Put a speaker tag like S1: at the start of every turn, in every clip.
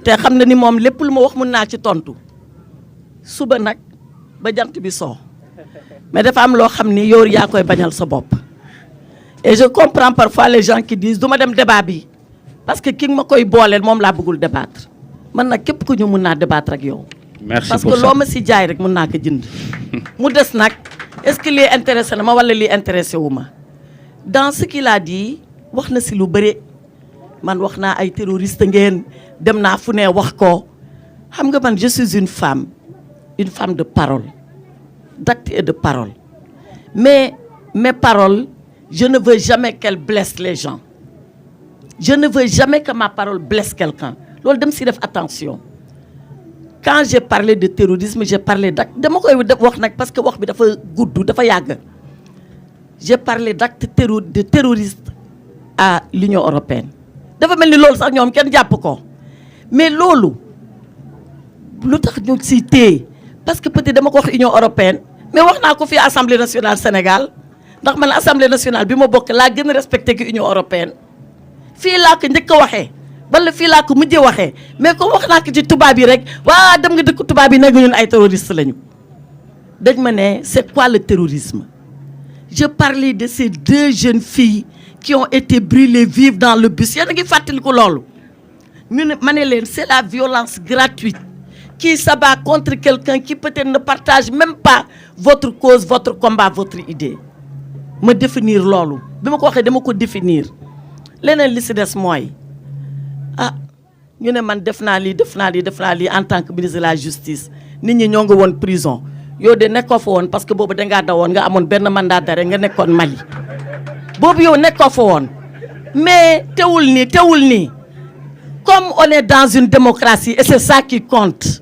S1: te xam na ni moom lépp lu ma wax mun naa ci tontu suba nag ba jant bi soo mais dafa am loo xam ni yow yaa koy bañal sa bopp. et je comprends parfois les gens qui disent du ma dem débat bi parce que ki ma koy booleel moom laa bëggul débattre man nag képp ku ñu mun naa débattre ak yow.
S2: merci
S1: parce
S2: pour
S1: que
S2: ça.
S1: loo ma si jaay rek mun naa ko jënd. mu des nag est-ce que lii intéressé na ma wala lii intéressé wu ma dans ce qu'il a dit wax na si lu bëri man wax naa ay terroriste ngeen dem naa fu ne wax ko xam nga man je suis une femme de parole d'acte et de parole mais mes paroles je ne veux jamais qu'elles blessent les gens je ne veux jamais que ma parole blesse quelqu'un loolu dem si def attention. Quand j'ai parlé de terrorisme j'ai parlé d'acte dama koy wax nag parce que wax bi dafa gudd dafa yàgg j'ai parlé d'acte de terroriste à l'Union européenne dafa mel ni loolu sax ñoom kenn jàpp ko mais loolu lu tax ñu siy téye parce que peut-être dama ko wax Union européenne mais wax naa ko fii Assemblée nationale Sénégal ndax man Assemblée nationale bi ma bokk laa gën a respecté que Union européenne fii laa ko njëkk a waxee wala fii laa ko mujjee waxee mais comme wax naa ko ci tubaab yi rek waa dem nga dëkk tubaab yi nag ñun ay terroristes lañu dañ ma ne c'est quoi le terrorisme je parlais de ces 2 jeunes filles qui ont été brûlées vives dans le bus yéen a ngi fàttaliku loolu ñu ne ma ne leen c'est la violence gratuite qui s'abat contre quelqu'un qui peut-être ne partage même pas votre cause votre combat votre idée ma définir loolu bi ma ko waxee dama ko définir leneen li si des mooy ñu ne man def naa lii en tant que ministre de la justice nit ñi ñoo nga woon prison yow de nekkoo fa woon parce que boobu dangaa dawoon nga amoon benn mandat d'arrêt nga nekkoon Mali boobu yow nekkoo fa woon mais teewul nii comme on est dans une démocratie et c'est ça qui compte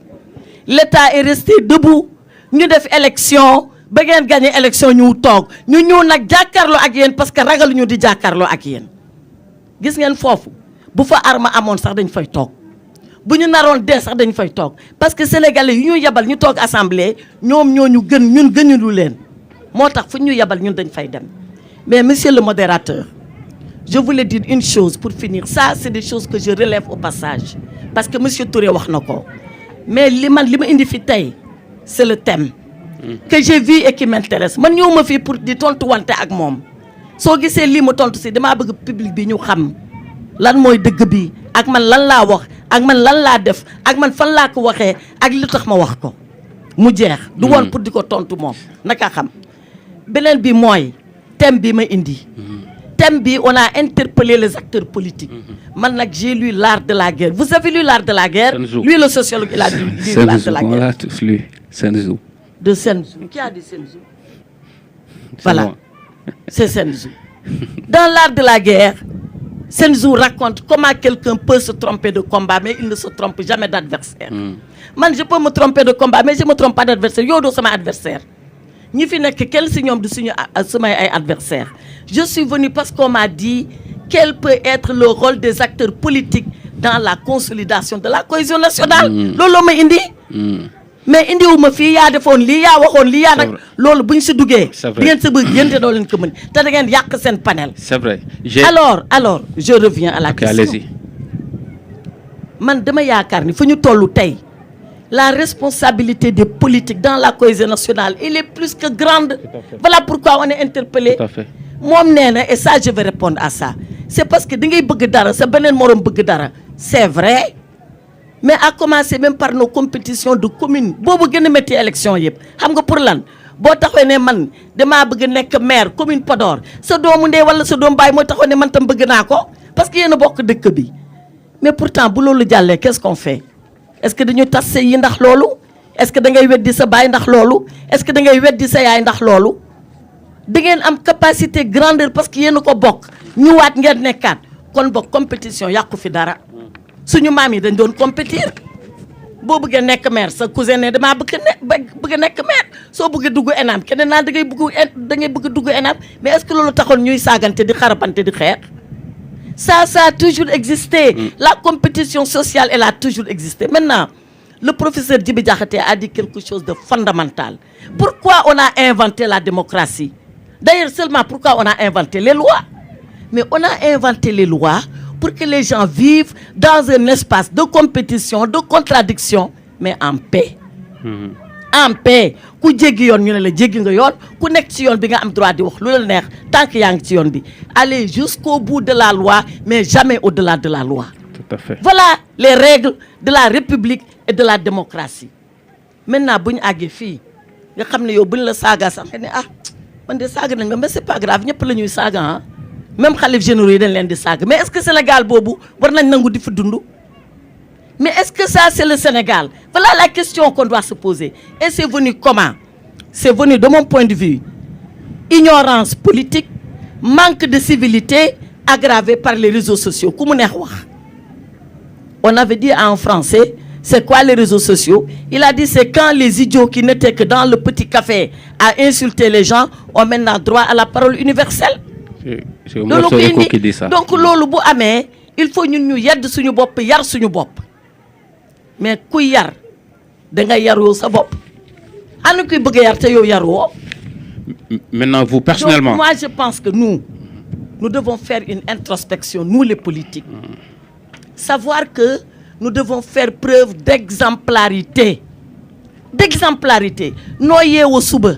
S1: l'État est resté debout ñu def élection ba ngeen gagné élection ñu toog ñu ñëw nag jàkkaarloo ak yéen parce que ragaluñu di jàkkaarloo ak yéen gis ngeen foofu bu fa arme amoon sax dañ fay toog bu ñu naroon dee sax dañ fay toog parce que sénégalais yu ñu yebal ñu toog assemblée ñoom ñoo ñu gën ñun gënuñu leen moo tax fu ñu yebal ñun dañ fay dem mais monsieur le modérateur je voulais dire une chose pour finir ça c'est des choses que je relève au passage parce que monsieur Touré wax na ko mais li ma indi fi tey c'est le thème que j'ai vu et qui m'intéresse man ñëw ma fii pour di tontu wante ak moom soo gisee lii ma tontu si damaa bëgg public bi ñu xam lan mooy dëgg bi ak man lan laa wax ak man lan laa def ak man fan laa ko waxee ak li tax ma wax ko mu jeex du woon pour di ko tontu moom naka xam beneen bi mooy thème bi ma indi thème bi on a interpellé les acteurs politiques man nag j'ai lu l'art de la guerre vous avez lu l'art de la guerre lui le sociologue il a lu l'art de la guerre de Sun Tzu qui a dit Sun Tzu voilà c'est Sun Tzu dans l'art de la guerre Sun Tzu raconte comment quelqu'un peut se tromper de combat mais il ne se trompe jamais d'adversaire man je peux me tromper de combat mais je me trompe pas d'adversaire yow doo sama adversaire ñi fi nekk kenn si ñoom du suñu samay ay adversaire je suis venu parce qu'on m'a dit quel peut être le rôle des acteurs politiques dans la consolidation de la cohésion nationale loolu ma indi mais indiwuma fii yaa defoon lii yaa waxoon lii yaa nag loolu bu ñu si duggee di ngeen sa bëgg yénte doo leen ko mën te da ngeen yàq seen panel
S2: c'est vrai
S1: alors je reviens à la question
S2: allez-y
S1: man dama yaakaar ni fu ñu tollu tey la responsabilité des politiques dans la cohésion nationale elle est plus que grande voilà pourquoi on est interpellé moom nee na et ça je vais répondre à ça c'est parce que da ngay bëgg dara sa beneen moroom bëgg dara c'est vrai mais à commencer même par nos compétitions de communes boobu gën a métti élection yëpp xam nga pour lan boo taxawee ne man damaa bëgg nekk maire commune Podor sa doomu ndey wala sa doomu baay mooy taxaw ne man tam bëgg naa ko parce que yéen a bokk dëkk bi mais pourtant bu loolu jàllee qu'est-ce qu'on fait est-ce que dañu tas sëy yi ndax loolu est-ce que da ngay weddi sa baay ndax loolu est-ce que da ngay weddi sa yaay ndax loolu da ngeen am capacité grandeur parce que yéen a ko bokk ñëwaat ngeen nekkaat kon bokk compétition yàqu fi dara suñu maam yi dañ doon compétir boo bëggee nekk maire sa cousin ne damaa bëgg nekk maire soo bëggee dugg ENAM keneen naa da ngay bëgg dugg ENAM mais est-ce que loolu taxoon ñuy saagante di xarabante di xeex ça a toujours existé la compétition sociale elle a toujours existé maintenant le professeur Djibi Diakhaté a dit quelque chose de fondamental pourquoi on a inventé la démocratie d'ailleurs seulement pourquoi on a inventé les lois mais on a inventé les lois pour que les gens vivent dans un espace de compétition, de contradiction, mais en paix. En paix. Ku jéggi yoon ñu ne la jéggi nga yoon ku nekk ci yoon bi nga am droit di wax lu la neex tant que yaa ngi ci yoon bi. Aller jusqu'au bout de la loi, mais jamais au-delà de la loi.
S2: Tout à fait.
S1: Voilà les règles de la République et de la démocratie. Maintenant bu ñu àggee fii nga xam ne yow bu ñu la saaga sax nga ne ah man de saaga nañ ma mais c'est pas grave ñëpp la ñuy saaga ah même xalif généraux yi dañ leen di saaga mais est-ce que Sénégal boobu war nañ nangu di fa dund. Mais est-ce que ça c'est le Sénégal? Voilà la question qu'on doit se poser. Et c'est venu comment? C'est venu de mon point de vue ignorance politique, manque de civilité aggravé par les réseaux sociaux. Ku mu neex wax. On avait dit en français, c'est quoi les réseaux sociaux? Il a dit c'est quand les idiots qui n'étaient que dans le petit café à insulter les gens ont maintenant droit à la parole universelle.
S2: C'est Oumar Eco qui dit ça.
S1: Donc loolu bu amee il faut ñun ñu yedd suñu bopp yar suñu bopp. Mais ku yar da nga yaroo sa bopp. Ana kuy bëgg yar te yow yaroo.
S2: Maintenant vous personnellement.
S1: Donc moi je pense que nous devons faire une introspection, nous les politiques. Savoir que nous devons faire preuve d'exemplarité. D'exemplarité. Noo yeewoo suba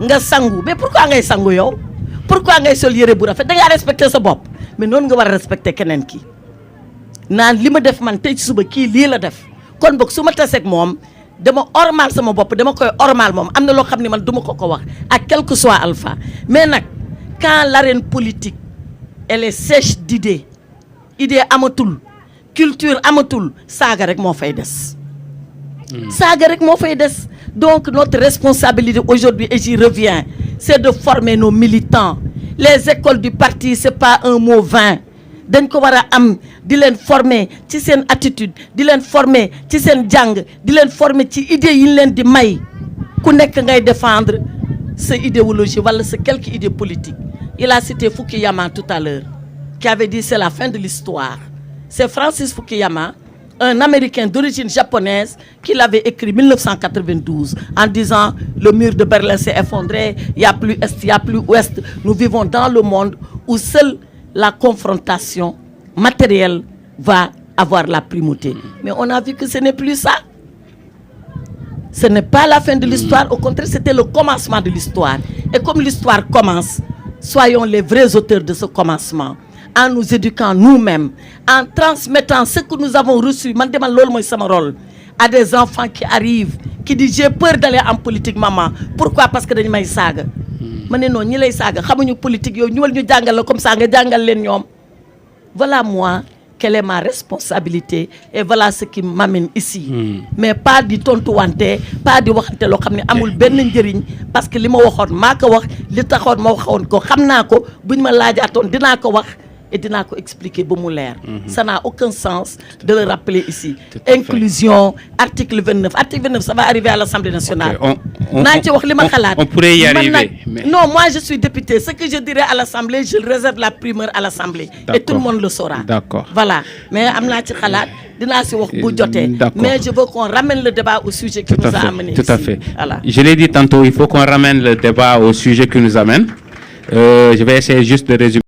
S1: nga sangu mais pourquoi ngay sangu yow? Pourquoi ngay sol yére bu rafet da nga respecter sa bopp mais noonu nga war a respecter keneen ki. Naan li ma def man tey ci suba kii lii la def kon boog su ma taseeg moom dama ormal sama bopp dama koy ormal moom am na loo xam ne man duma ko wax ak quel que soit alpha. Mais nag quand l'arène politique elle est sèche d'idées idée amatul culture amatul saaga rek moo fay des. Saaga rek moo fay des. Donc notre responsabilité aujourd'hui et j'y reviens c'est de former nos militants. Les écoles du parti c'est pas un mot vain. Dañ ko war a am di leen former ci seen attitude di leen former ci seen jàng di leen former ci idées yi ñu leen di may ku nekk ngay défendre sa idéologie wala sa quelque idée politique. Il a cité Fukuyama tout à l'heure qui avait dit c'est la fin de l'histoire. C'est Francis Fukuyama, un Américain d'origine japonaise qui l'avait écrit 1992 en disant le mur de Berlin s'est effondré, il n'y a plus Est, il n'y a plus Ouest. Nous vivons dans le monde où seule la confrontation matérielle va avoir la primauté. Mais on a vu que ce n'est plus ça. Ce n'est pas la fin de l'histoire, au contraire, c'était le commencement de l'histoire. Et comme l'histoire commence, soyons les vrais auteurs de ce commencement. En nous éduquant nous-mêmes, en transmettant ce que nous avons reçu, man demal loolu mooy sama rôle, à des enfants qui arrivent, qui disent j'ai peur d'aller en politique maman. Pourquoi? Parce que dañu may saaga. Ma ne non ñi lay saaga xamuñu politique yow ñëwal ñu jàngal la comme ça nga jàngal leen ñoom. Voilà moi quelle est ma responsabilité et voilà ce qui m'amène ici. Mais pas di tontuwante pas di waxante loo xam ne amul benn njëriñ parce que li ma waxoon maa ko wax li taxoon ma waxoon ko xam naa ko buñ ma laajaatoon dinaa ko wax. Et dinaa ko expliquer ba mu leer. Ça n'a aucun sens de le rappeler ici. Inclusion, article 29. Article 29, ça va arriver à l'Assemblée nationale. Naa ci wax li ma xalaat.
S2: On pourrait y arriver.
S1: Mais... Non, moi je suis député. Ce que je dirai à l'Assemblée, je réserve la primeur à l'Assemblée. Et tout le monde le saura.
S2: D'accord.
S1: Voilà. Mais am naa ci xalaat dinaa si wax bu jotee. Mais je veux qu'on ramène le débat au sujet qui nous a amené ici.
S2: Tout à fait.
S1: Voilà.
S2: Je l'ai dit tantôt, il faut qu'on ramène le débat au sujet qui nous amène. Je vais essayer juste de résumer.